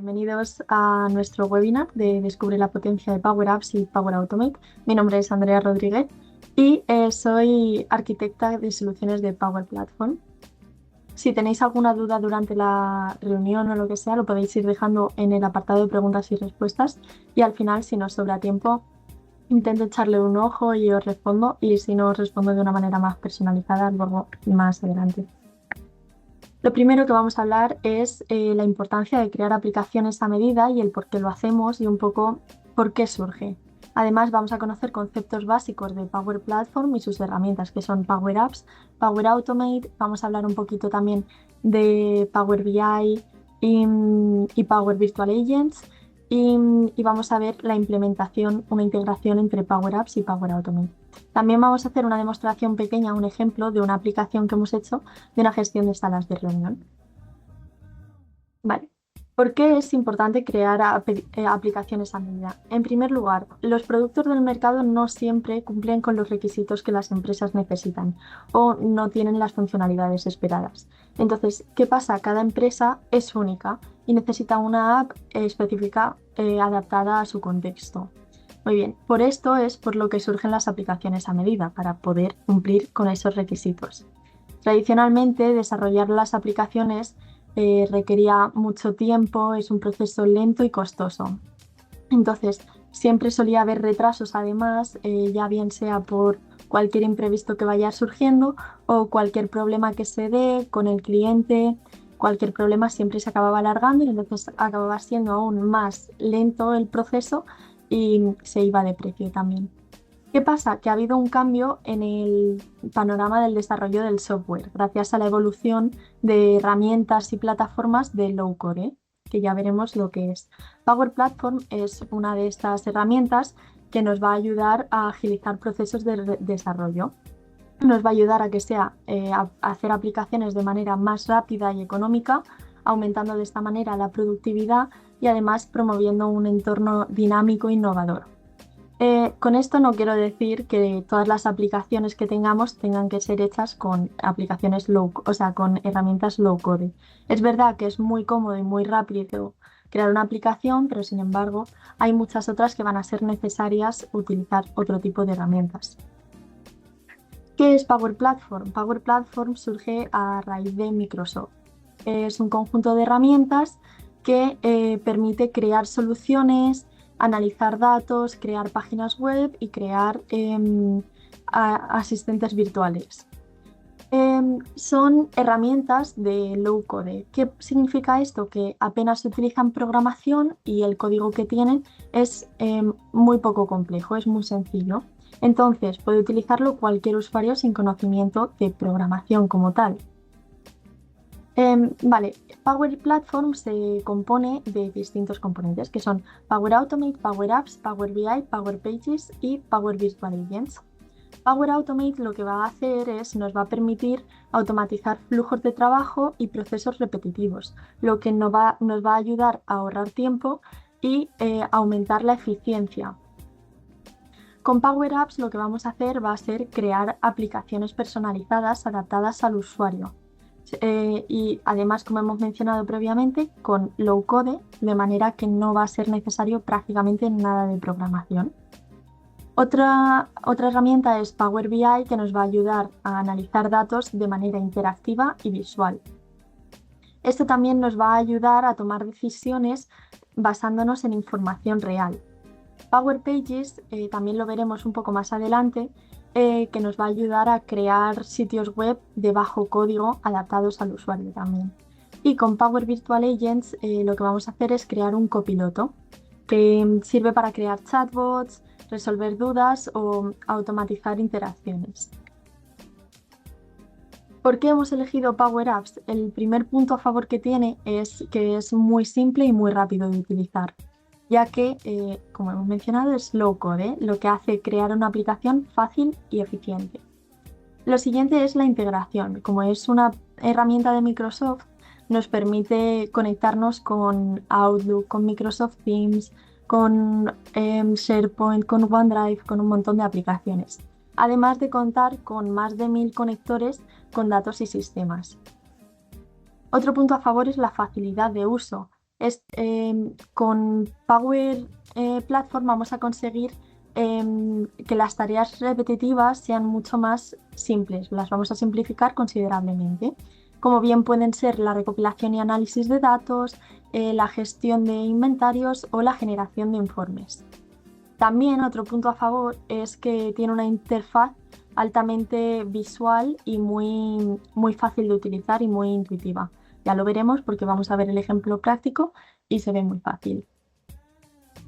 Bienvenidos a nuestro webinar de Descubre la potencia de Power Apps y Power Automate. Mi nombre es Andrea Rodríguez y soy arquitecta de soluciones de Power Platform. Si tenéis alguna duda durante la reunión o lo que sea, lo podéis ir dejando en el apartado de preguntas y respuestas y al final, si nos sobra tiempo, intento echarle un ojo y os respondo, y si no os respondo de una manera más personalizada, luego más adelante. Lo primero que vamos a hablar es la importancia de crear aplicaciones a medida y el por qué lo hacemos y un poco por qué surge. Además, vamos a conocer conceptos básicos de Power Platform y sus herramientas, que son Power Apps, Power Automate. Vamos a hablar un poquito también de Power BI y Power Virtual Agents. Y vamos a ver la implementación, una integración entre Power Apps y Power Automate. También vamos a hacer una demostración pequeña, un ejemplo de una aplicación que hemos hecho de una gestión de salas de reunión. Vale. ¿Por qué es importante crear aplicaciones a medida? En primer lugar, los productos del mercado no siempre cumplen con los requisitos que las empresas necesitan o no tienen las funcionalidades esperadas. Entonces, ¿qué pasa? Cada empresa es única y necesita una app específica adaptada a su contexto. Muy bien, por esto es por lo que surgen las aplicaciones a medida, para poder cumplir con esos requisitos. Tradicionalmente, desarrollar las aplicaciones requería mucho tiempo, es un proceso lento y costoso. Entonces, siempre solía haber retrasos además, ya bien sea por cualquier imprevisto que vaya surgiendo o cualquier problema que se dé con el cliente. Cualquier problema siempre se acababa alargando y entonces acababa siendo aún más lento el proceso y se iba de precio también. ¿Qué pasa? Que ha habido un cambio en el panorama del desarrollo del software, gracias a la evolución de herramientas y plataformas de low-code, que ya veremos lo que es. Power Platform es una de estas herramientas que nos va a ayudar a agilizar procesos de desarrollo. Nos va a ayudar a que sea a hacer aplicaciones de manera más rápida y económica, aumentando de esta manera la productividad y además promoviendo un entorno dinámico e innovador. Con esto no quiero decir que todas las aplicaciones que tengamos tengan que ser hechas con aplicaciones o sea, con herramientas low code. Es verdad que es muy cómodo y muy rápido crear una aplicación, pero sin embargo hay muchas otras que van a ser necesarias utilizar otro tipo de herramientas. ¿Qué es Power Platform? Power Platform surge a raíz de Microsoft. Es un conjunto de herramientas que permite crear soluciones, analizar datos, crear páginas web y crear asistentes virtuales. Son herramientas de low code. ¿Qué significa esto? Que apenas utilizan programación y el código que tienen es muy poco complejo, es muy sencillo. Entonces, puede utilizarlo cualquier usuario sin conocimiento de programación como tal. Vale, Power Platform se compone de distintos componentes que son Power Automate, Power Apps, Power BI, Power Pages y Power Virtual Agents. Power Automate lo que va a hacer es nos va a permitir automatizar flujos de trabajo y procesos repetitivos, lo que nos va a ayudar a ahorrar tiempo y aumentar la eficiencia. Con Power Apps lo que vamos a hacer va a ser crear aplicaciones personalizadas adaptadas al usuario. Y además, como hemos mencionado previamente, con low code, de manera que no va a ser necesario prácticamente nada de programación. Otra herramienta es Power BI, que nos va a ayudar a analizar datos de manera interactiva y visual. Esto también nos va a ayudar a tomar decisiones basándonos en información real. Power Pages, también lo veremos un poco más adelante, que nos va a ayudar a crear sitios web de bajo código adaptados al usuario también. Y con Power Virtual Agents lo que vamos a hacer es crear un copiloto que sirve para crear chatbots, resolver dudas o automatizar interacciones. ¿Por qué hemos elegido Power Apps? El primer punto a favor que tiene es que es muy simple y muy rápido de utilizar, ya que, como hemos mencionado, es low code, lo que hace crear una aplicación fácil y eficiente. Lo siguiente es la integración. Como es una herramienta de Microsoft, nos permite conectarnos con Outlook, con Microsoft Teams, con SharePoint, con OneDrive, con un montón de aplicaciones. Además de contar con más de 1000 conectores con datos y sistemas. Otro punto a favor es la facilidad de uso. Con Power Platform vamos a conseguir que las tareas repetitivas sean mucho más simples, las vamos a simplificar considerablemente, como bien pueden ser la recopilación y análisis de datos, la gestión de inventarios o la generación de informes. También otro punto a favor es que tiene una interfaz altamente visual y muy fácil de utilizar y muy intuitiva. Ya lo veremos porque vamos a ver el ejemplo práctico y se ve muy fácil.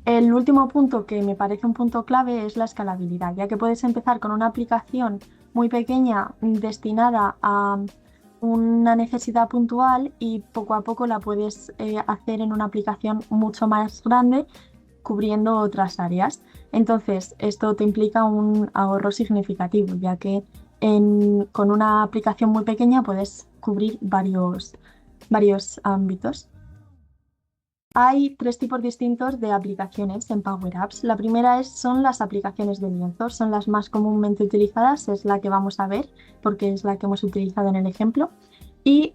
El último punto que me parece un punto clave es la escalabilidad, ya que puedes empezar con una aplicación muy pequeña destinada a una necesidad puntual y poco a poco la puedes hacer en una aplicación mucho más grande cubriendo otras áreas. Entonces, esto te implica un ahorro significativo, ya que con una aplicación muy pequeña puedes cubrir varios ámbitos. Hay tres tipos distintos de aplicaciones en Power Apps. La primera son las aplicaciones de lienzos, son las más comúnmente utilizadas, es la que vamos a ver porque es la que hemos utilizado en el ejemplo. Y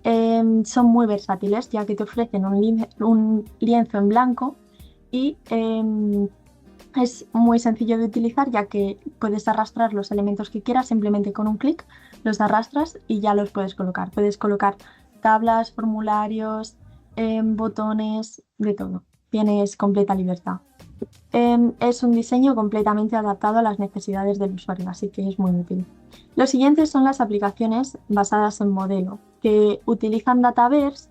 son muy versátiles, ya que te ofrecen un lienzo en blanco y es muy sencillo de utilizar, ya que puedes arrastrar los elementos que quieras simplemente con un clic, los arrastras y ya los puedes colocar. Puedes colocar tablas, formularios, botones, de todo. Tienes completa libertad. Es un diseño completamente adaptado a las necesidades del usuario, así que es muy útil. Los siguientes son las aplicaciones basadas en modelo, que utilizan Dataverse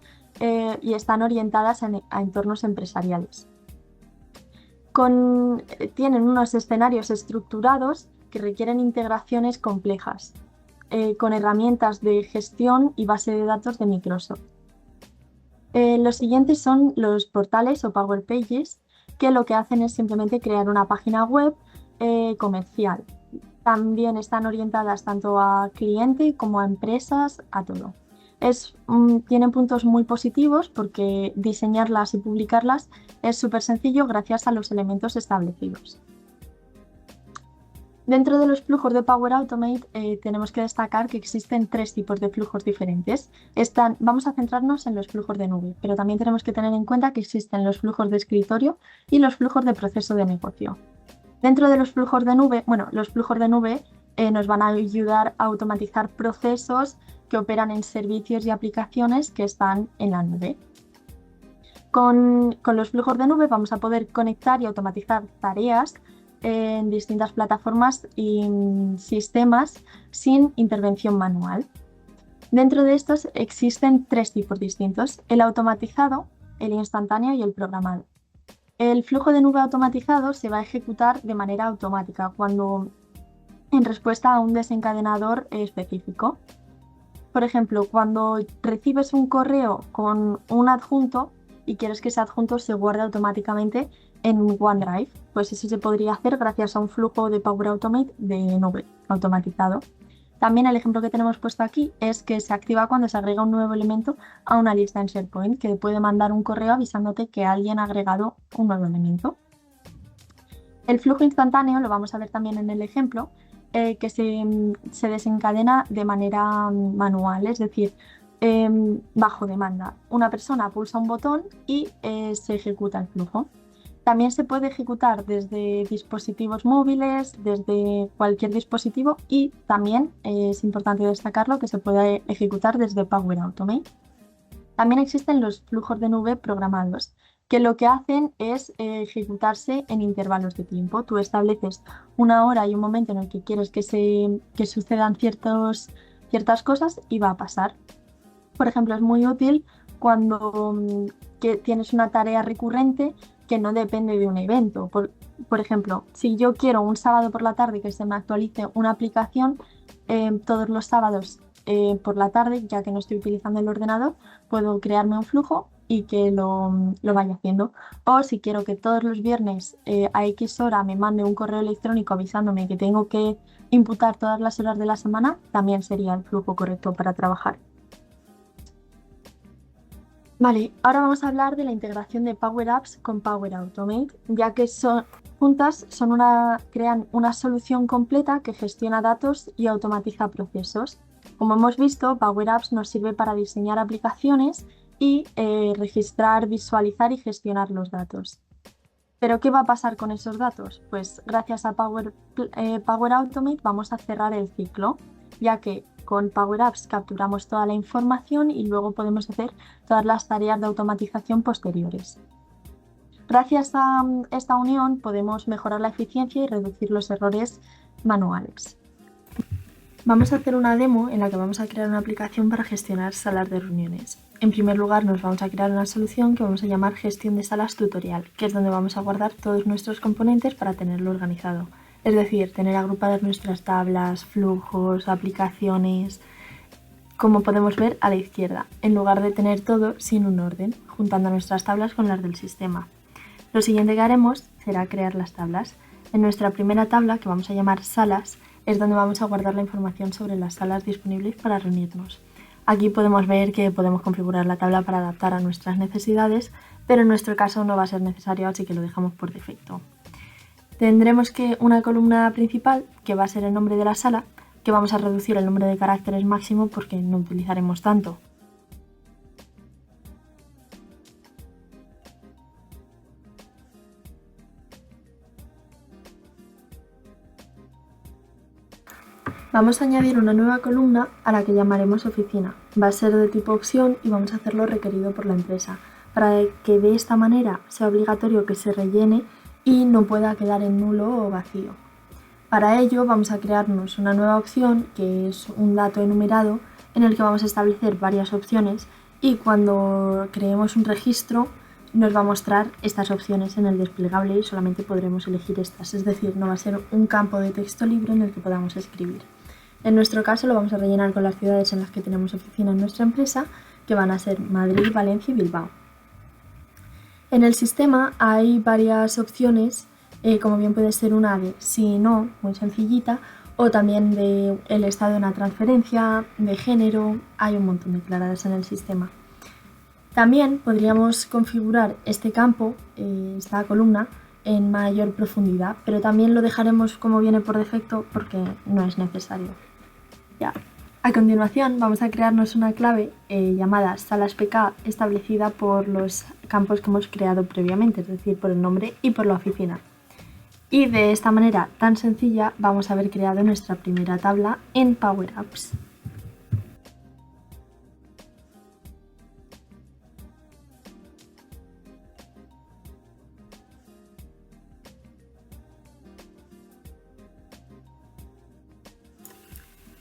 y están orientadas a entornos empresariales. Tienen unos escenarios estructurados que requieren integraciones complejas, con herramientas de gestión y base de datos de Microsoft. Los siguientes son los portales o Power Pages, que lo que hacen es simplemente crear una página web comercial. También están orientadas tanto a cliente como a empresas, a todo. Tienen puntos muy positivos porque diseñarlas y publicarlas es súper sencillo gracias a los elementos establecidos. Dentro de los flujos de Power Automate tenemos que destacar que existen tres tipos de flujos diferentes. Vamos a centrarnos en los flujos de nube, pero también tenemos que tener en cuenta que existen los flujos de escritorio y los flujos de proceso de negocio. Dentro de los flujos de nube, los flujos de nube nos van a ayudar a automatizar procesos que operan en servicios y aplicaciones que están en la nube. Con los flujos de nube vamos a poder conectar y automatizar tareas en distintas plataformas y sistemas sin intervención manual. Dentro de estos existen tres tipos distintos: el automatizado, el instantáneo y el programado. El flujo de nube automatizado se va a ejecutar de manera automática en respuesta a un desencadenador específico. Por ejemplo, cuando recibes un correo con un adjunto y quieres que ese adjunto se guarde automáticamente en OneDrive, pues eso se podría hacer gracias a un flujo de Power Automate de nube automatizado. También el ejemplo que tenemos puesto aquí es que se activa cuando se agrega un nuevo elemento a una lista en SharePoint, que puede mandar un correo avisándote que alguien ha agregado un nuevo elemento. El flujo instantáneo lo vamos a ver también en el ejemplo, que se desencadena de manera manual, es decir, bajo demanda. Una persona pulsa un botón y se ejecuta el flujo. También se puede ejecutar desde dispositivos móviles, desde cualquier dispositivo, y también es importante destacarlo que se puede ejecutar desde Power Automate. También existen los flujos de nube programados, que lo que hacen es ejecutarse en intervalos de tiempo. Tú estableces una hora y un momento en el que quieres que sucedan ciertas cosas y va a pasar. Por ejemplo, es muy útil cuando que tienes una tarea recurrente que no depende de un evento. Por ejemplo, si yo quiero un sábado por la tarde que se me actualice una aplicación, todos los sábados por la tarde, ya que no estoy utilizando el ordenador, puedo crearme un flujo y que lo vaya haciendo. O si quiero que todos los viernes a X hora me mande un correo electrónico avisándome que tengo que imputar todas las horas de la semana, también sería el flujo correcto para trabajar. Vale, ahora vamos a hablar de la integración de Power Apps con Power Automate, ya que juntas crean una solución completa que gestiona datos y automatiza procesos. Como hemos visto, Power Apps nos sirve para diseñar aplicaciones y registrar, visualizar y gestionar los datos. ¿Pero qué va a pasar con esos datos? Pues gracias a Power Automate vamos a cerrar el ciclo, ya que con Power Apps capturamos toda la información y luego podemos hacer todas las tareas de automatización posteriores. Gracias a esta unión podemos mejorar la eficiencia y reducir los errores manuales. Vamos a hacer una demo en la que vamos a crear una aplicación para gestionar salas de reuniones. En primer lugar, nos vamos a crear una solución que vamos a llamar gestión de salas tutorial, que es donde vamos a guardar todos nuestros componentes para tenerlo organizado. Es decir, tener agrupadas nuestras tablas, flujos, aplicaciones, como podemos ver a la izquierda, en lugar de tener todo sin un orden, juntando nuestras tablas con las del sistema. Lo siguiente que haremos será crear las tablas. En nuestra primera tabla, que vamos a llamar salas, es donde vamos a guardar la información sobre las salas disponibles para reunirnos. Aquí podemos ver que podemos configurar la tabla para adaptar a nuestras necesidades, pero en nuestro caso no va a ser necesario, así que lo dejamos por defecto. Tendremos una columna principal, que va a ser el nombre de la sala, que vamos a reducir el número de caracteres máximo porque no utilizaremos tanto. Vamos a añadir una nueva columna a la que llamaremos oficina. Va a ser de tipo opción y vamos a hacerlo requerido por la empresa, para que de esta manera sea obligatorio que se rellene y no pueda quedar en nulo o vacío. Para ello vamos a crearnos una nueva opción, que es un dato enumerado, en el que vamos a establecer varias opciones y cuando creemos un registro nos va a mostrar estas opciones en el desplegable y solamente podremos elegir estas, es decir, no va a ser un campo de texto libre en el que podamos escribir. En nuestro caso lo vamos a rellenar con las ciudades en las que tenemos oficina en nuestra empresa, que van a ser Madrid, Valencia y Bilbao. En el sistema hay varias opciones, como bien puede ser una de sí, no, muy sencillita, o también de el estado de una transferencia, de género, hay un montón declaradas en el sistema. También podríamos configurar este campo, esta columna, en mayor profundidad, pero también lo dejaremos como viene por defecto porque no es necesario. Ya. A continuación vamos a crearnos una clave llamada salaspk establecida por los campos que hemos creado previamente, es decir, por el nombre y por la oficina. Y de esta manera tan sencilla vamos a haber creado nuestra primera tabla en Power Apps.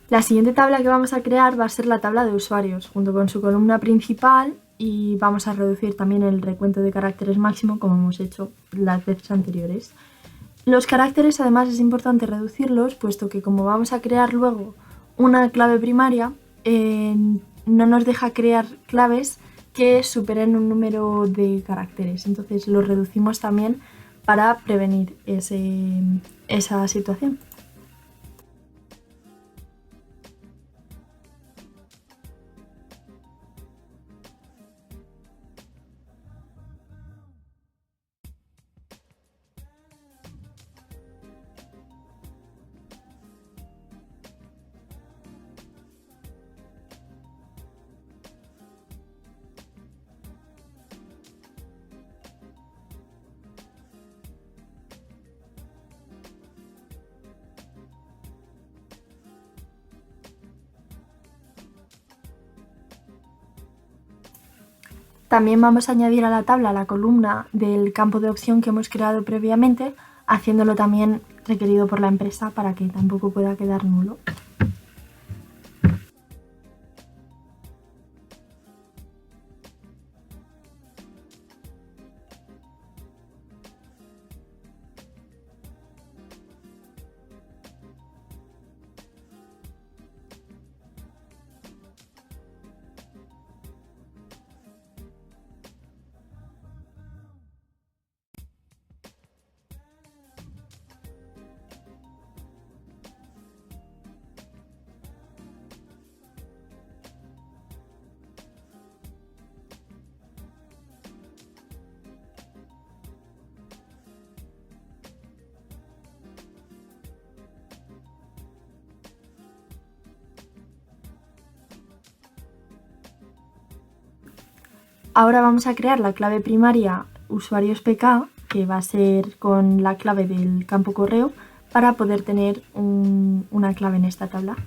La siguiente tabla que vamos a crear va a ser la tabla de usuarios, junto con su columna principal, y vamos a reducir también el recuento de caracteres máximo como hemos hecho las veces anteriores. Los caracteres además es importante reducirlos, puesto que como vamos a crear luego una clave primaria, no nos deja crear claves que superen un número de caracteres. Entonces lo reducimos también para prevenir esa situación. También vamos a añadir a la tabla la columna del campo de opción que hemos creado previamente, haciéndolo también requerido por la empresa para que tampoco pueda quedar nulo. Ahora vamos a crear la clave primaria usuarios PK, que va a ser con la clave del campo correo, para poder tener una clave en esta tabla.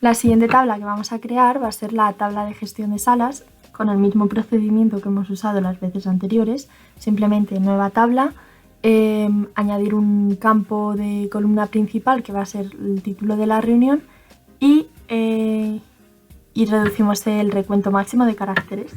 La siguiente tabla que vamos a crear va a ser la tabla de gestión de salas, con el mismo procedimiento que hemos usado las veces anteriores, simplemente nueva tabla, añadir un campo de columna principal que va a ser el título de la reunión y reducimos el recuento máximo de caracteres.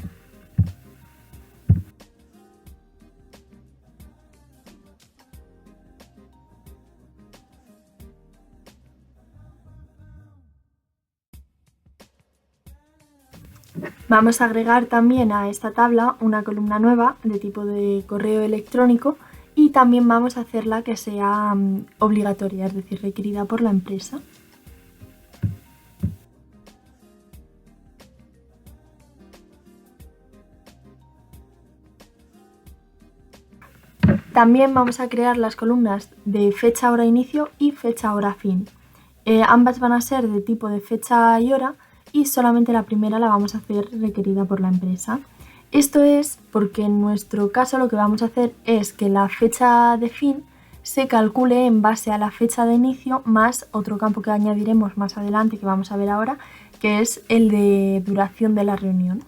Vamos a agregar también a esta tabla una columna nueva de tipo de correo electrónico y también vamos a hacerla que sea obligatoria, es decir, requerida por la empresa. También vamos a crear las columnas de fecha, hora, inicio y fecha, hora, fin. Ambas van a ser de tipo de fecha y hora y solamente la primera la vamos a hacer requerida por la empresa. Esto es porque en nuestro caso lo que vamos a hacer es que la fecha de fin se calcule en base a la fecha de inicio más otro campo que añadiremos más adelante, que vamos a ver ahora, que es el de duración de la reunión.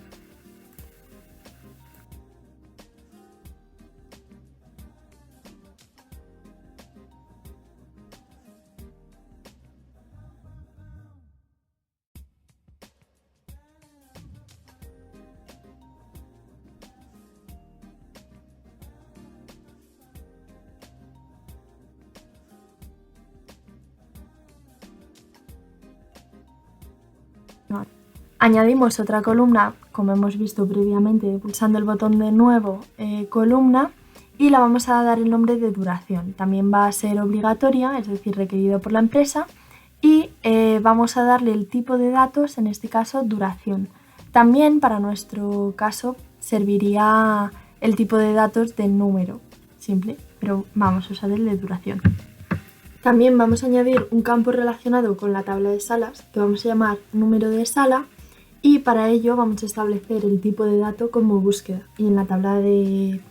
Añadimos otra columna, como hemos visto previamente, pulsando el botón de nuevo, columna, y la vamos a dar el nombre de duración. También va a ser obligatoria, es decir, requerido por la empresa, y vamos a darle el tipo de datos, en este caso duración. También para nuestro caso serviría el tipo de datos de número, simple, pero vamos a usar el de duración. También vamos a añadir un campo relacionado con la tabla de salas que vamos a llamar número de sala y para ello vamos a establecer el tipo de dato como búsqueda y en la tabla de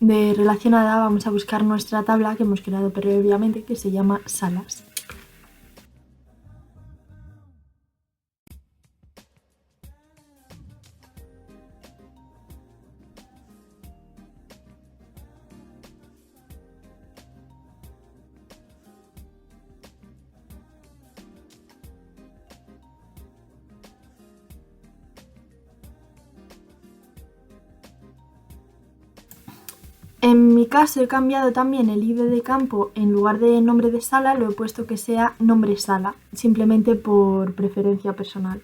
relacionada vamos a buscar nuestra tabla que hemos creado previamente que se llama salas. En mi caso he cambiado también el ID de campo, en lugar de nombre de sala lo he puesto que sea nombre sala, simplemente por preferencia personal.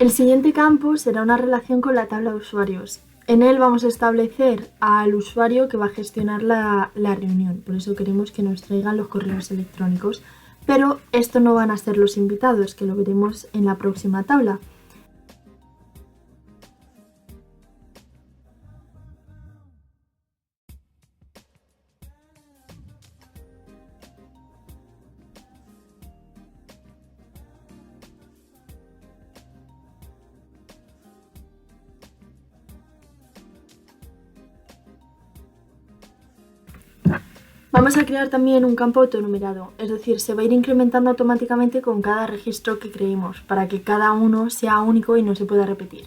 El siguiente campo será una relación con la tabla de usuarios. En él vamos a establecer al usuario que va a gestionar la reunión, por eso queremos que nos traigan los correos electrónicos. Pero esto no van a ser los invitados, que lo veremos en la próxima tabla. Vamos a crear también un campo autonumerado, es decir, se va a ir incrementando automáticamente con cada registro que creemos, para que cada uno sea único y no se pueda repetir.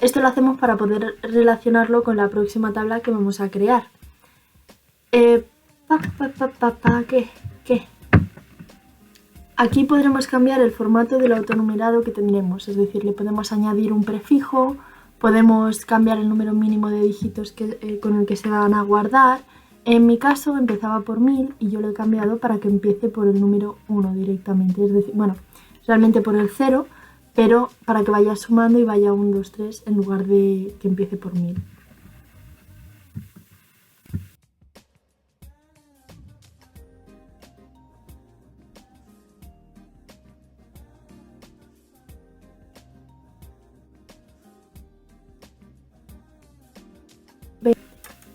Esto lo hacemos para poder relacionarlo con la próxima tabla que vamos a crear. ¿Qué? Aquí podremos cambiar el formato del autonumerado que tendremos, es decir, le podemos añadir un prefijo, podemos cambiar el número mínimo de dígitos con el que se van a guardar. En mi caso empezaba por 1000 y yo lo he cambiado para que empiece por el número 1 directamente, es decir, bueno, realmente por el 0, pero para que vaya sumando y vaya 1, 2, 3 en lugar de que empiece por 1000.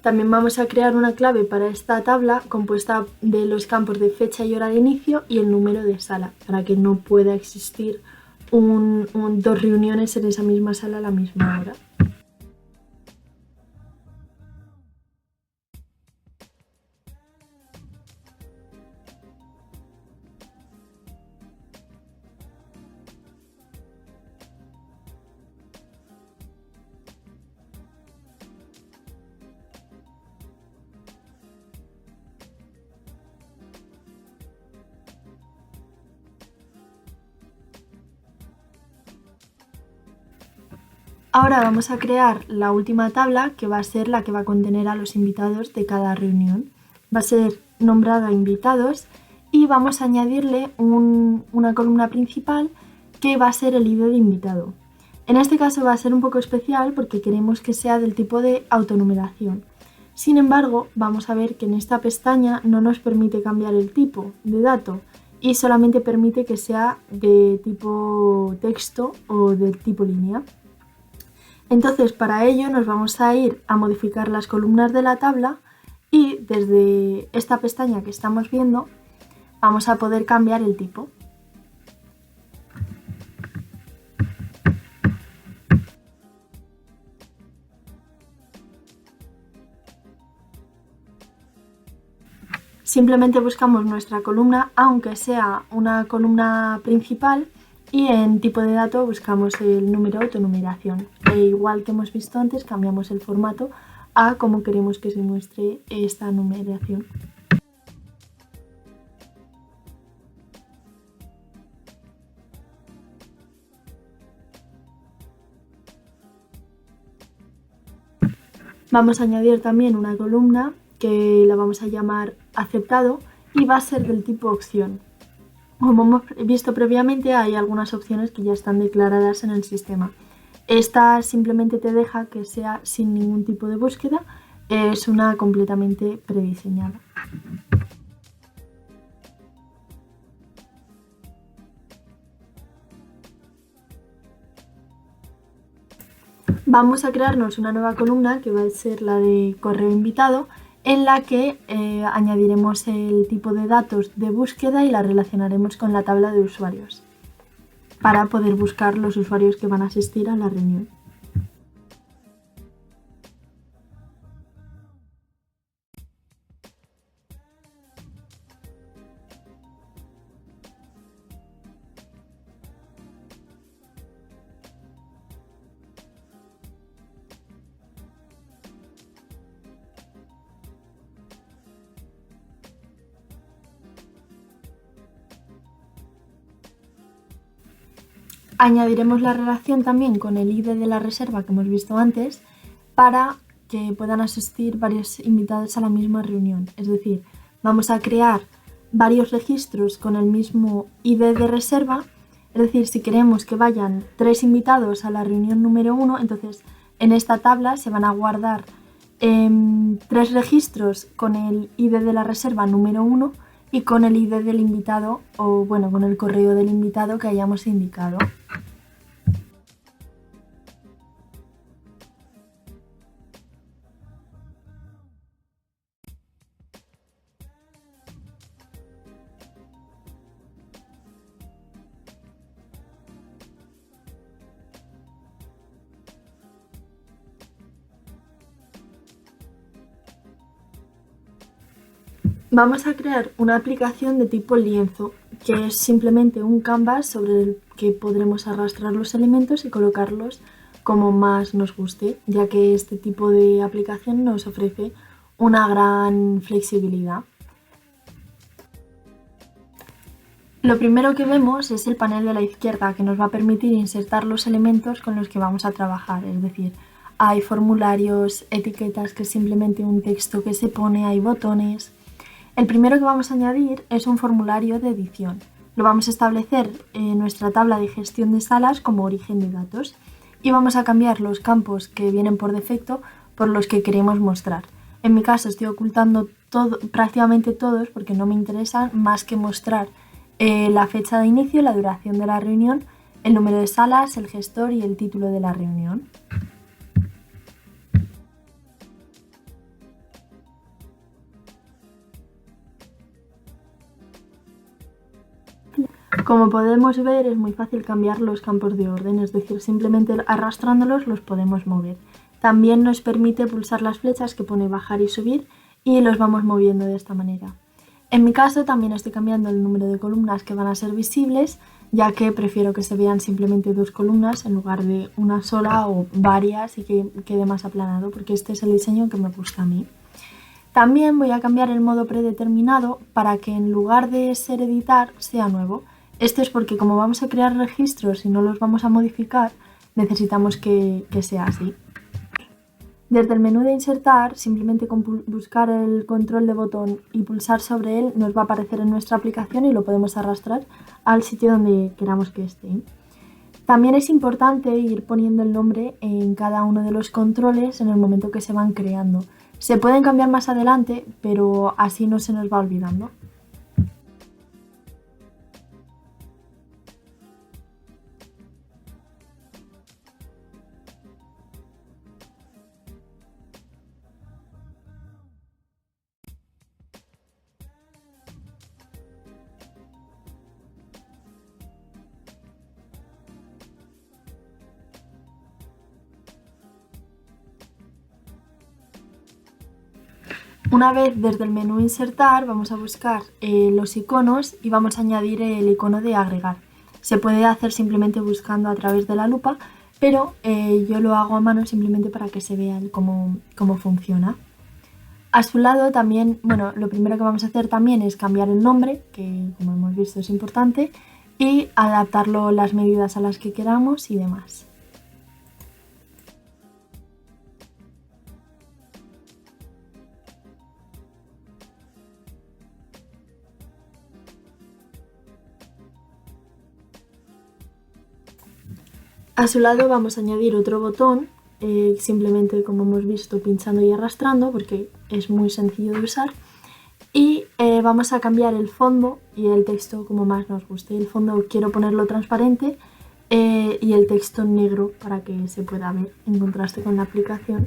También vamos a crear una clave para esta tabla compuesta de los campos de fecha y hora de inicio y el número de sala, para que no pueda existir dos reuniones en esa misma sala a la misma hora. Ahora vamos a crear la última tabla, que va a ser la que va a contener a los invitados de cada reunión. Va a ser nombrada invitados y vamos a añadirle una columna principal que va a ser el ID de invitado. En este caso va a ser un poco especial porque queremos que sea del tipo de autonumeración. Sin embargo, vamos a ver que en esta pestaña no nos permite cambiar el tipo de dato y solamente permite que sea de tipo texto o del tipo línea. Entonces, para ello nos vamos a ir a modificar las columnas de la tabla y desde esta pestaña que estamos viendo vamos a poder cambiar el tipo. Simplemente buscamos nuestra columna, aunque sea una columna principal, y en tipo de dato buscamos el número de autonumeración. E igual que hemos visto antes, cambiamos el formato a cómo queremos que se muestre esta numeración. Vamos a añadir también una columna que la vamos a llamar aceptado y va a ser del tipo opción. Como hemos visto previamente, hay algunas opciones que ya están declaradas en el sistema. Esta simplemente te deja que sea sin ningún tipo de búsqueda, es una completamente prediseñada. Vamos a crearnos una nueva columna que va a ser la de correo invitado, en la que añadiremos el tipo de datos de búsqueda y la relacionaremos con la tabla de usuarios para poder buscar los usuarios que van a asistir a la reunión. Añadiremos la relación también con el ID de la reserva que hemos visto antes para que puedan asistir varios invitados a la misma reunión. Es decir, vamos a crear varios registros con el mismo ID de reserva. Es decir, si queremos que vayan 3 invitados a la reunión número 1, entonces en esta tabla se van a guardar 3 registros con el ID de la reserva número 1 y con el ID del invitado, o bueno, con el correo del invitado que hayamos indicado. Vamos a crear una aplicación de tipo lienzo, que es simplemente un canvas sobre el que podremos arrastrar los elementos y colocarlos como más nos guste, ya que este tipo de aplicación nos ofrece una gran flexibilidad. Lo primero que vemos es el panel de la izquierda, que nos va a permitir insertar los elementos con los que vamos a trabajar, es decir, hay formularios, etiquetas, que es simplemente un texto que se pone, hay botones. El primero que vamos a añadir es un formulario de edición. lo vamos a establecer en nuestra tabla de gestión de salas como origen de datos y vamos a cambiar los campos que vienen por defecto por los que queremos mostrar. En mi caso estoy ocultando prácticamente todos porque no me interesan más que mostrar la fecha de inicio, la duración de la reunión, el número de salas, el gestor y el título de la reunión. Como podemos ver, es muy fácil cambiar los campos de orden, es decir, simplemente arrastrándolos los podemos mover. También nos permite pulsar las flechas que pone bajar y subir y los vamos moviendo de esta manera. En mi caso también estoy cambiando el número de columnas que van a ser visibles, ya que prefiero que se vean simplemente 2 columnas en lugar de una sola o varias y que quede más aplanado, porque este es el diseño que me gusta a mí. También voy a cambiar el modo predeterminado para que en lugar de ser editar sea nuevo. Esto es porque como vamos a crear registros y no los vamos a modificar, necesitamos que sea así. Desde el menú de insertar, simplemente con buscar el control de botón y pulsar sobre él nos va a aparecer en nuestra aplicación y lo podemos arrastrar al sitio donde queramos que esté. También es importante ir poniendo el nombre en cada uno de los controles en el momento que se van creando. Se pueden cambiar más adelante, pero así no se nos va olvidando. Una vez desde el menú insertar vamos a buscar los iconos y vamos a añadir el icono de agregar. Se puede hacer simplemente buscando a través de la lupa, pero yo lo hago a mano simplemente para que se vea cómo funciona. A su lado también, bueno, lo primero que vamos a hacer también es cambiar el nombre, que como hemos visto es importante, y adaptarlo las medidas a las que queramos y demás. A su lado vamos a añadir otro botón, simplemente como hemos visto pinchando y arrastrando porque es muy sencillo de usar. Y vamos a cambiar el fondo y el texto como más nos guste. El fondo quiero ponerlo transparente y el texto negro para que se pueda ver en contraste con la aplicación.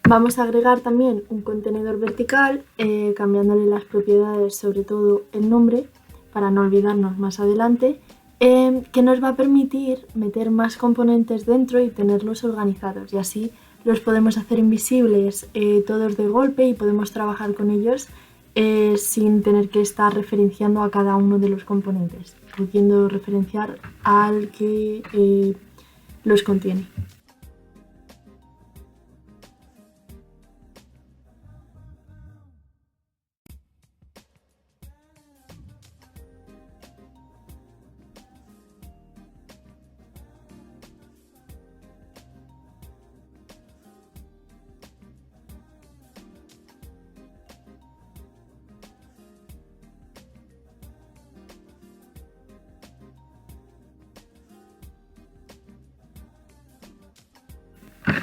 Vamos a agregar también un contenedor vertical, cambiándole las propiedades, sobre todo el nombre, para no olvidarnos más adelante, que nos va a permitir meter más componentes dentro y tenerlos organizados. Y así los podemos hacer invisibles todos de golpe y podemos trabajar con ellos sin tener que estar referenciando a cada uno de los componentes, pudiendo referenciar al que los contiene.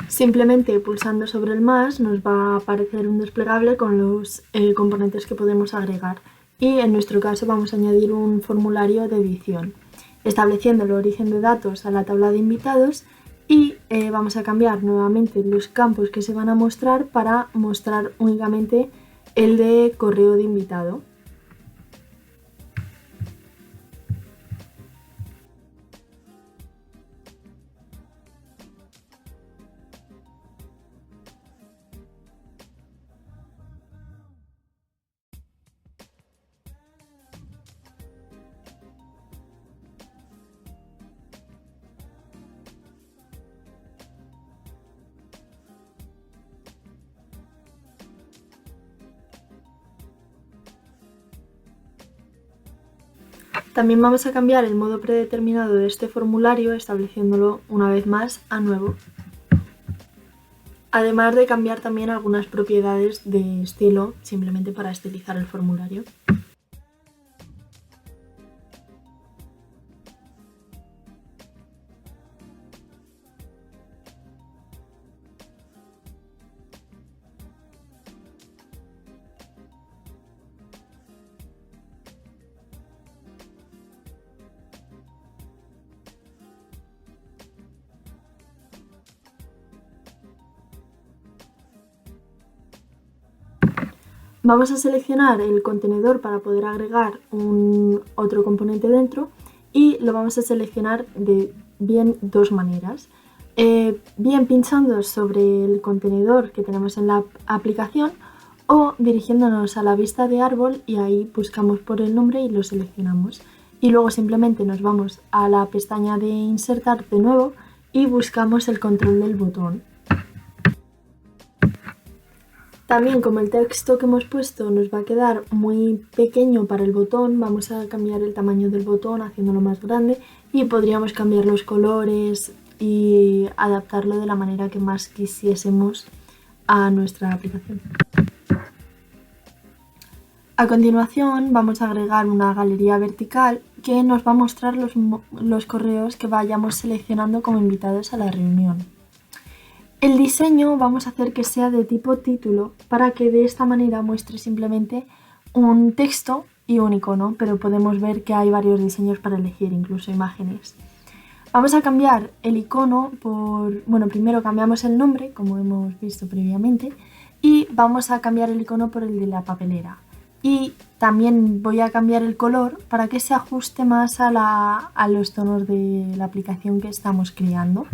Simplemente pulsando sobre el más nos va a aparecer un desplegable con los componentes que podemos agregar y en nuestro caso vamos a añadir un formulario de edición, estableciendo el origen de datos a la tabla de invitados y vamos a cambiar nuevamente los campos que se van a mostrar para mostrar únicamente el de correo de invitado. También vamos a cambiar el modo predeterminado de este formulario estableciéndolo una vez más a nuevo. Además de cambiar también algunas propiedades de estilo simplemente para estilizar el formulario. Vamos a seleccionar el contenedor para poder agregar otro componente dentro y lo vamos a seleccionar de bien dos maneras. Bien pinchando sobre el contenedor que tenemos en la aplicación o dirigiéndonos a la vista de árbol y ahí buscamos por el nombre y lo seleccionamos. Y luego simplemente nos vamos a la pestaña de insertar de nuevo y buscamos el control del botón. También, como el texto que hemos puesto nos va a quedar muy pequeño para el botón, vamos a cambiar el tamaño del botón haciéndolo más grande y podríamos cambiar los colores y adaptarlo de la manera que más quisiésemos a nuestra aplicación. A continuación vamos a agregar una galería vertical que nos va a mostrar los correos que vayamos seleccionando como invitados a la reunión. El diseño vamos a hacer que sea de tipo título para que de esta manera muestre simplemente un texto y un icono, pero podemos ver que hay varios diseños para elegir, incluso imágenes. Vamos a cambiar el icono primero cambiamos el nombre, como hemos visto previamente, y vamos a cambiar el icono por el de la papelera. Y también voy a cambiar el color para que se ajuste más a los tonos de la aplicación que estamos creando.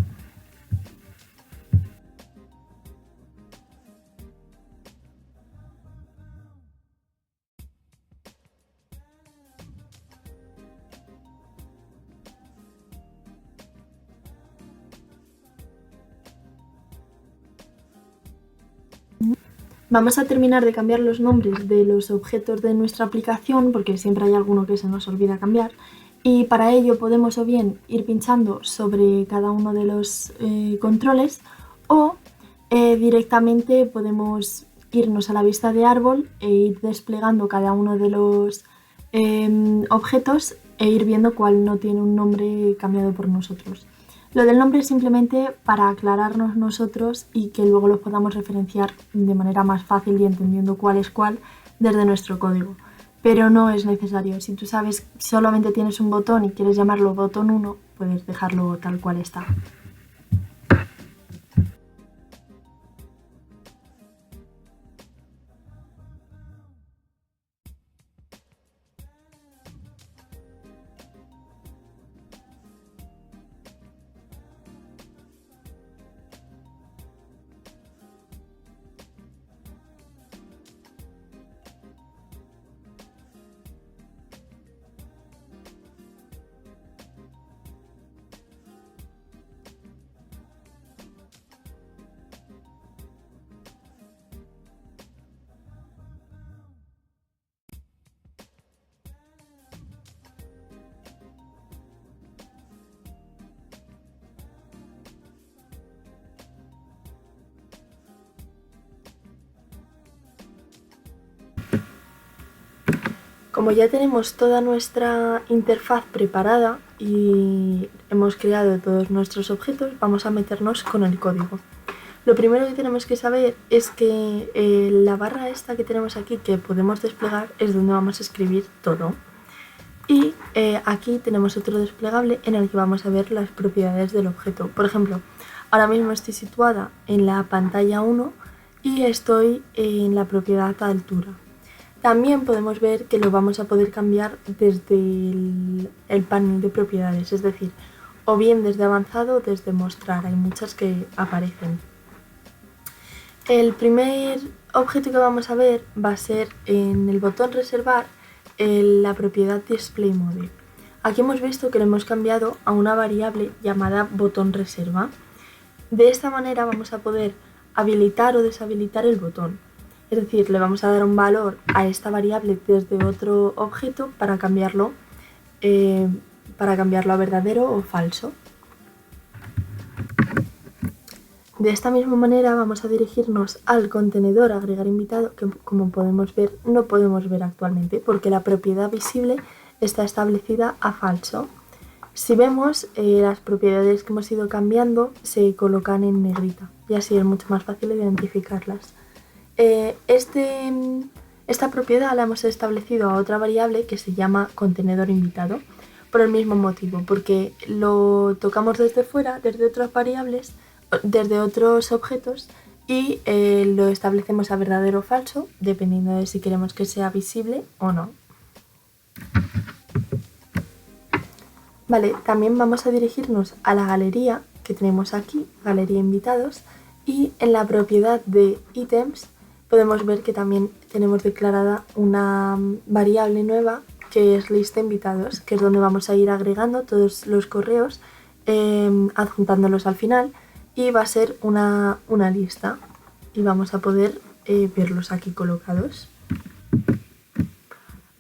Vamos a terminar de cambiar los nombres de los objetos de nuestra aplicación porque siempre hay alguno que se nos olvida cambiar y para ello podemos o bien ir pinchando sobre cada uno de los controles o directamente podemos irnos a la vista de árbol e ir desplegando cada uno de los objetos e ir viendo cuál no tiene un nombre cambiado por nosotros. Lo del nombre es simplemente para aclararnos nosotros y que luego lo podamos referenciar de manera más fácil y entendiendo cuál es cuál desde nuestro código. Pero no es necesario. Si tú sabes que solamente tienes un botón y quieres llamarlo botón 1, puedes dejarlo tal cual está. Como ya tenemos toda nuestra interfaz preparada y hemos creado todos nuestros objetos, vamos a meternos con el código. Lo primero que tenemos que saber es que la barra esta que tenemos aquí que podemos desplegar es donde vamos a escribir todo. Y aquí tenemos otro desplegable en el que vamos a ver las propiedades del objeto. Por ejemplo, ahora mismo estoy situada en la pantalla 1 y estoy en la propiedad altura. También podemos ver que lo vamos a poder cambiar desde el panel de propiedades, es decir, o bien desde avanzado o desde mostrar, hay muchas que aparecen. El primer objeto que vamos a ver va a ser en el botón reservar la propiedad display mode. Aquí hemos visto que lo hemos cambiado a una variable llamada botón reserva. De esta manera vamos a poder habilitar o deshabilitar el botón. Es decir, le vamos a dar un valor a esta variable desde otro objeto para cambiarlo para cambiarlo a verdadero o falso. De esta misma manera vamos a dirigirnos al contenedor agregar invitado, que como podemos ver no podemos ver actualmente porque la propiedad visible está establecida a falso. Si vemos, las propiedades que hemos ido cambiando se colocan en negrita y así es mucho más fácil identificarlas. Esta propiedad la hemos establecido a otra variable que se llama contenedor invitado por el mismo motivo, porque lo tocamos desde fuera, desde otras variables, desde otros objetos y lo establecemos a verdadero o falso dependiendo de si queremos que sea visible o no. Vale, también vamos a dirigirnos a la galería que tenemos aquí, galería invitados, y en la propiedad de ítems podemos ver que también tenemos declarada una variable nueva que es lista invitados, que es donde vamos a ir agregando todos los correos, adjuntándolos al final, y va a ser una lista y vamos a poder verlos aquí colocados.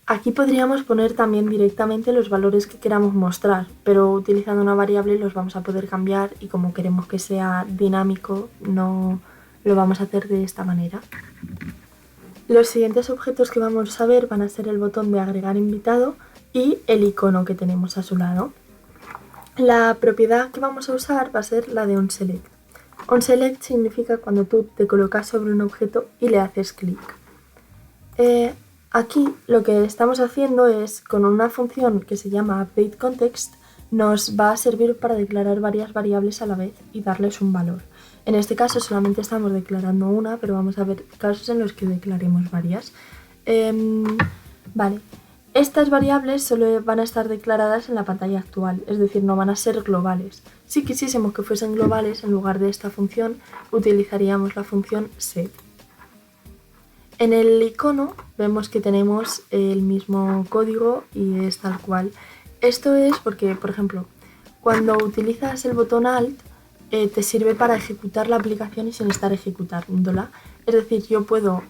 Aquí podríamos poner también directamente los valores que queramos mostrar, pero utilizando una variable los vamos a poder cambiar y como queremos que sea dinámico no lo vamos a hacer de esta manera. Los siguientes objetos que vamos a ver van a ser el botón de agregar invitado y el icono que tenemos a su lado. La propiedad que vamos a usar va a ser la de onSelect. OnSelect significa cuando tú te colocas sobre un objeto y le haces clic. Aquí lo que estamos haciendo es, con una función que se llama updateContext, nos va a servir para declarar varias variables a la vez y darles un valor. En este caso solamente estamos declarando una, pero vamos a ver casos en los que declaremos varias. Vale. Estas variables solo van a estar declaradas en la pantalla actual, es decir, no van a ser globales. Si quisiésemos que fuesen globales, en lugar de esta función, utilizaríamos la función set. En el icono vemos que tenemos el mismo código y es tal cual. Esto es porque, por ejemplo, cuando utilizas el botón Alt, te sirve para ejecutar la aplicación y sin estar ejecutándola. Es decir, yo puedo,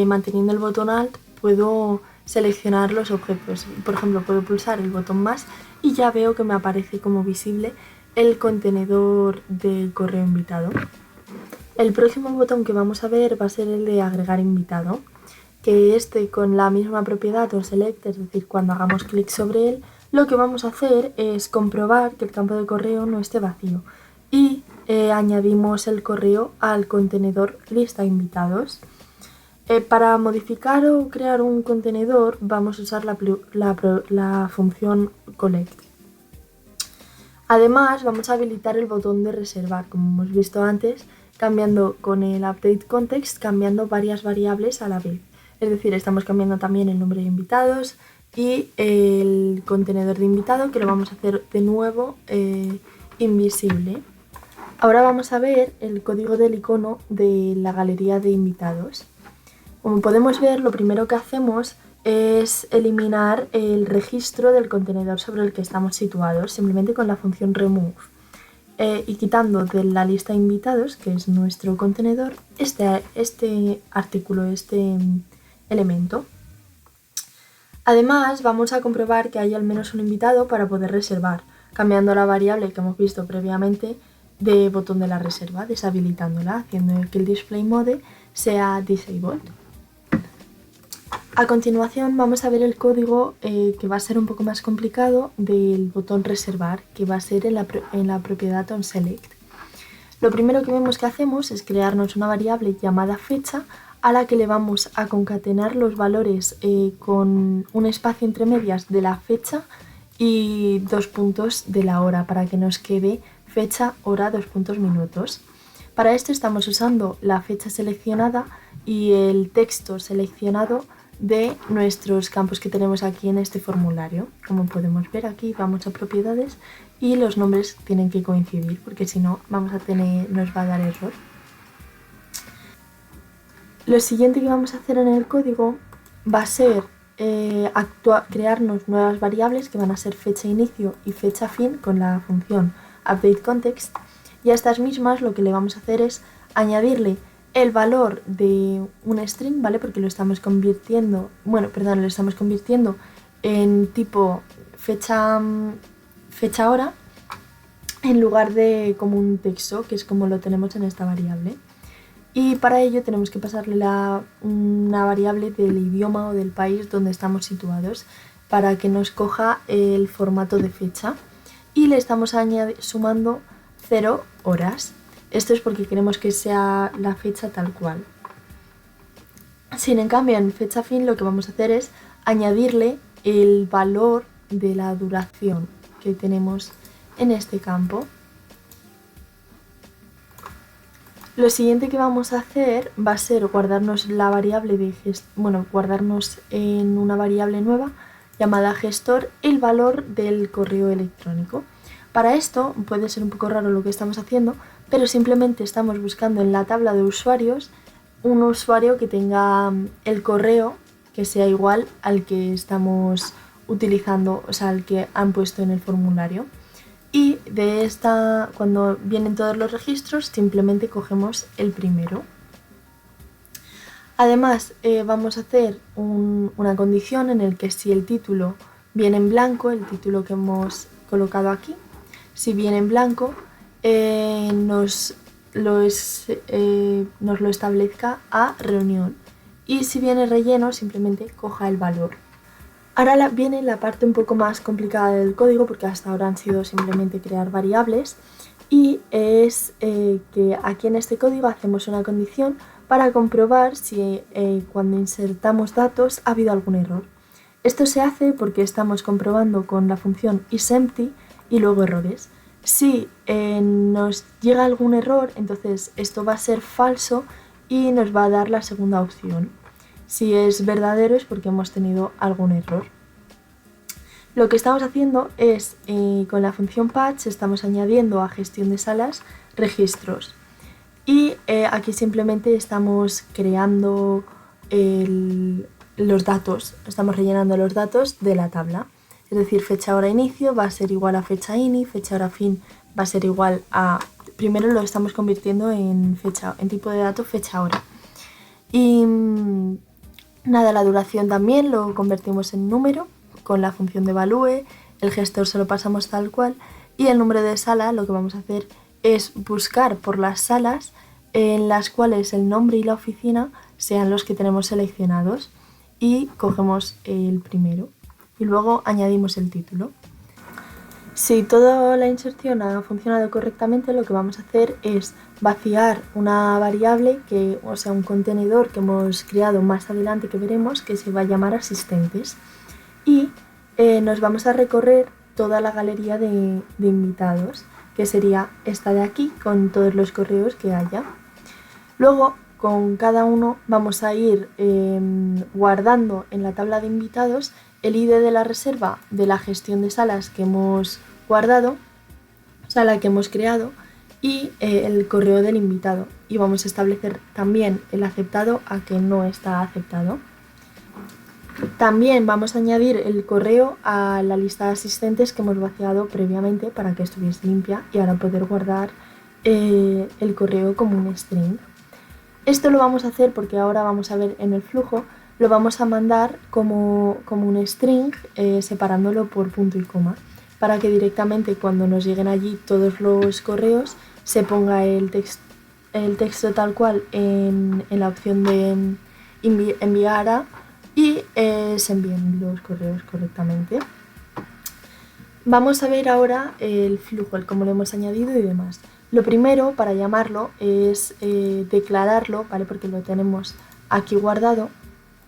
manteniendo el botón Alt, puedo seleccionar los objetos. Por ejemplo, puedo pulsar el botón más y ya veo que me aparece como visible el contenedor de correo invitado. El próximo botón que vamos a ver va a ser el de agregar invitado, que con la misma propiedad onSelect, es decir, cuando hagamos clic sobre él, lo que vamos a hacer es comprobar que el campo de correo no esté vacío y añadimos el correo al contenedor lista invitados. Para modificar o crear un contenedor vamos a usar la función collect. Además vamos a habilitar el botón de reservar, como hemos visto antes, cambiando con el updateContext, cambiando varias variables a la vez. Es decir, estamos cambiando también el nombre de invitados y el contenedor de invitado, que lo vamos a hacer de nuevo invisible. Ahora vamos a ver el código del icono de la galería de invitados. Como podemos ver, lo primero que hacemos es eliminar el registro del contenedor sobre el que estamos situados, simplemente con la función remove. Y quitando de la lista de invitados, que es nuestro contenedor, este artículo, este elemento. Además, vamos a comprobar que hay al menos un invitado para poder reservar, cambiando la variable que hemos visto previamente de botón de la reserva, deshabilitándola, haciendo que el display mode sea disabled. A continuación vamos a ver el código que va a ser un poco más complicado del botón reservar, que va a ser en la propiedad onSelect. Lo primero que vemos que hacemos es crearnos una variable llamada fecha a la que le vamos a concatenar los valores con un espacio entre medias de la fecha y 2 puntos de la hora para que nos quede fecha, hora, 2 puntos, minutos. Para esto estamos usando la fecha seleccionada y el texto seleccionado de nuestros campos que tenemos aquí en este formulario. Como podemos ver aquí vamos a propiedades y los nombres tienen que coincidir porque si no nos va a dar error. Lo siguiente que vamos a hacer en el código va a ser crearnos nuevas variables que van a ser fecha inicio y fecha fin con la función updateContext, y a estas mismas lo que le vamos a hacer es añadirle el valor de un string, ¿vale? Porque lo estamos convirtiendo en tipo fecha hora en lugar de como un texto, que es como lo tenemos en esta variable. Y para ello tenemos que pasarle una variable del idioma o del país donde estamos situados para que nos coja el formato de fecha. Y le estamos sumando 0 horas. Esto es porque queremos que sea la fecha tal cual. Sin en cambio, en fecha fin lo que vamos a hacer es añadirle el valor de la duración que tenemos en este campo. Lo siguiente que vamos a hacer va a ser guardarnos la variable guardarnos en una variable nueva llamada gestor el valor del correo electrónico. Para esto puede ser un poco raro lo que estamos haciendo, pero simplemente estamos buscando en la tabla de usuarios un usuario que tenga el correo que sea igual al que estamos utilizando, o sea, al que han puesto en el formulario. Y cuando vienen todos los registros, simplemente cogemos el primero. Además, vamos a hacer una condición en el que si el título viene en blanco, el título que hemos colocado aquí, si viene en blanco, nos lo establezca a reunión. Y si viene relleno, simplemente coja el valor. Ahora viene la parte un poco más complicada del código, porque hasta ahora han sido simplemente crear variables, y es que aquí en este código hacemos una condición para comprobar si cuando insertamos datos ha habido algún error. Esto se hace porque estamos comprobando con la función isEmpty y luego errores. Si nos llega algún error, entonces esto va a ser falso y nos va a dar la segunda opción. Si es verdadero es porque hemos tenido algún error. Lo que estamos haciendo es, con la función patch, estamos añadiendo a gestión de salas registros. Y aquí simplemente estamos creando los datos, estamos rellenando los datos de la tabla. Es decir, fecha hora inicio va a ser igual a fecha ini, fecha hora fin va a ser igual a... Primero lo estamos convirtiendo en tipo de dato fecha hora. Y nada, la duración también lo convertimos en número con la función de value, el gestor se lo pasamos tal cual y el número de sala lo que vamos a hacer es buscar por las salas en las cuales el nombre y la oficina sean los que tenemos seleccionados y cogemos el primero y luego añadimos el título. Si toda la inserción ha funcionado correctamente, lo que vamos a hacer es vaciar una variable, o sea, un contenedor que hemos creado más adelante que veremos, que se va a llamar asistentes. Y nos vamos a recorrer toda la galería de invitados, que sería esta de aquí, con todos los correos que haya. Luego, con cada uno vamos a ir guardando en la tabla de invitados el ID de la reserva de la gestión de salas que hemos guardado, sala que hemos creado, y el correo del invitado. Y vamos a establecer también el aceptado a que no está aceptado. También vamos a añadir el correo a la lista de asistentes que hemos vaciado previamente para que estuviese limpia y ahora poder guardar el correo como un string. Esto lo vamos a hacer porque ahora vamos a ver en el flujo, lo vamos a mandar como un string separándolo por punto y coma para que directamente cuando nos lleguen allí todos los correos se ponga el texto tal cual en la opción de enviar a y se envíen los correos correctamente. Vamos a ver ahora el flujo, el cómo lo hemos añadido y demás. Lo primero para llamarlo es declararlo, ¿vale? Porque lo tenemos aquí guardado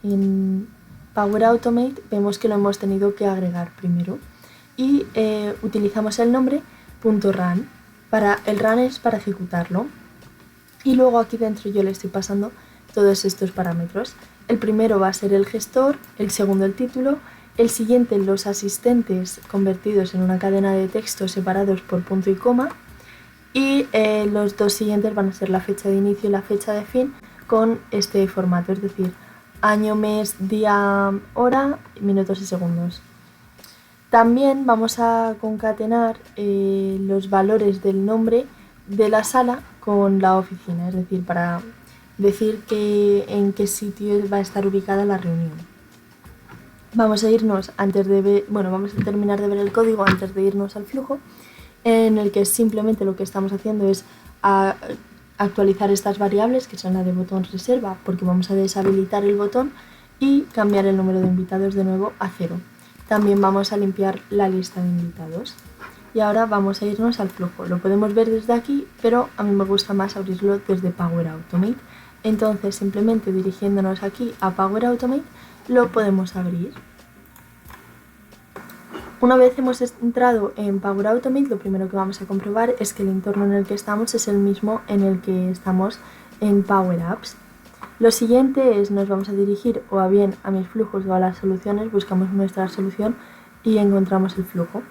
en Power Automate, vemos que lo hemos tenido que agregar primero y utilizamos el nombre .run. El run es para ejecutarlo y luego aquí dentro yo le estoy pasando todos estos parámetros. El primero va a ser el gestor, el segundo el título, el siguiente los asistentes convertidos en una cadena de texto separados por punto y coma y los dos siguientes van a ser la fecha de inicio y la fecha de fin con este formato, es decir, año, mes, día, hora, minutos y segundos. También vamos a concatenar los valores del nombre de la sala con la oficina, es decir, para decir en qué sitio va a estar ubicada la reunión. Vamos a irnos antes de ver, bueno, vamos a terminar de ver el código antes de irnos al flujo, en el que simplemente lo que estamos haciendo es actualizar estas variables, que son la de botón reserva, porque vamos a deshabilitar el botón y cambiar el número de invitados de nuevo a 0. También vamos a limpiar la lista de invitados. Y ahora vamos a irnos al flujo. Lo podemos ver desde aquí, pero a mí me gusta más abrirlo desde Power Automate. Entonces, simplemente dirigiéndonos aquí a Power Automate, lo podemos abrir. Una vez hemos entrado en Power Automate, lo primero que vamos a comprobar es que el entorno en el que estamos es el mismo en el que estamos en Power Apps. Lo siguiente es, nos vamos a dirigir o a bien a mis flujos o a las soluciones, buscamos nuestra solución y encontramos el flujo.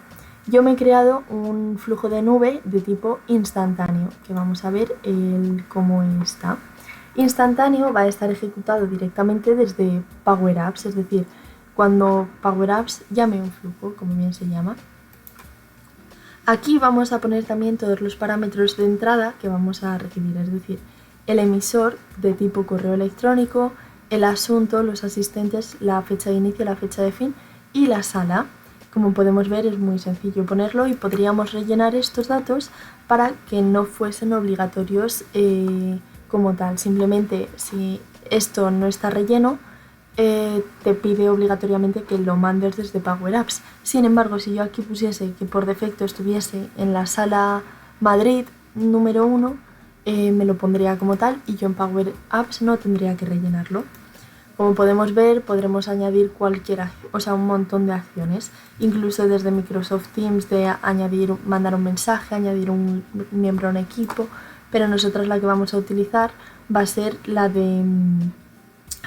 Yo me he creado un flujo de nube de tipo instantáneo, que vamos a ver cómo está. Instantáneo va a estar ejecutado directamente desde Power Apps, es decir, cuando Power Apps llame un flujo, como bien se llama. Aquí vamos a poner también todos los parámetros de entrada que vamos a recibir, es decir, el emisor de tipo correo electrónico, el asunto, los asistentes, la fecha de inicio, la fecha de fin y la sala. Como podemos ver, es muy sencillo ponerlo y podríamos rellenar estos datos para que no fuesen obligatorios como tal. Simplemente si esto no está relleno, te pide obligatoriamente que lo mandes desde Power Apps. Sin embargo, si yo aquí pusiese que por defecto estuviese en la sala Madrid número 1, me lo pondría como tal y yo en Power Apps no tendría que rellenarlo. Como podemos ver, podremos añadir un montón de acciones, incluso desde Microsoft Teams de mandar un mensaje, añadir un miembro a un equipo, pero nosotros la que vamos a utilizar va a ser la de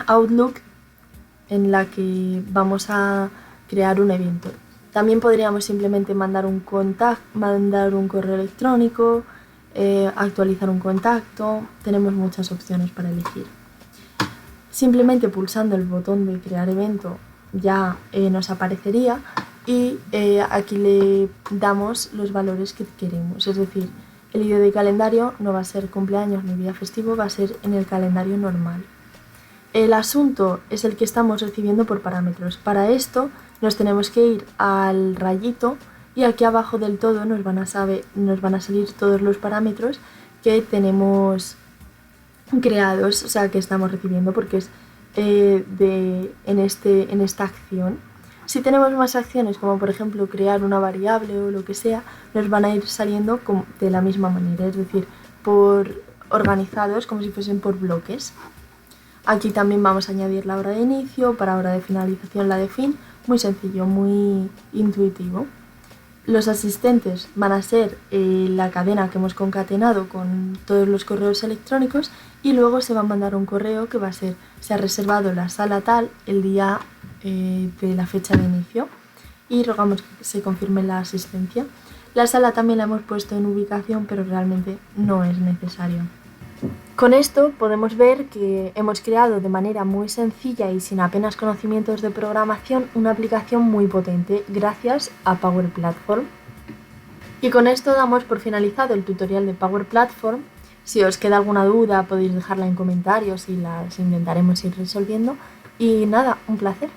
Outlook, en la que vamos a crear un evento. También podríamos simplemente mandar un correo electrónico, actualizar un contacto, tenemos muchas opciones para elegir. Simplemente pulsando el botón de crear evento ya nos aparecería y aquí le damos los valores que queremos, es decir, el ID de calendario no va a ser cumpleaños ni día festivo, va a ser en el calendario normal. El asunto es el que estamos recibiendo por parámetros. Para esto nos tenemos que ir al rayito y aquí abajo del todo nos van a salir todos los parámetros que tenemos creados, o sea, que estamos recibiendo, porque es en esta acción. Si tenemos más acciones, como por ejemplo crear una variable o lo que sea, nos van a ir saliendo de la misma manera, es decir, organizados como si fuesen por bloques. Aquí también vamos a añadir la hora de inicio, para hora de finalización la de fin, muy sencillo, muy intuitivo. Los asistentes van a ser la cadena que hemos concatenado con todos los correos electrónicos y luego se va a mandar un correo que va a ser, se ha reservado la sala tal el día de la fecha de inicio y rogamos que se confirme la asistencia. La sala también la hemos puesto en ubicación, pero realmente no es necesario. Con esto podemos ver que hemos creado de manera muy sencilla y sin apenas conocimientos de programación una aplicación muy potente gracias a Power Platform. Y con esto damos por finalizado el tutorial de Power Platform. Si os queda alguna duda podéis dejarla en comentarios y las intentaremos ir resolviendo. Y nada, un placer.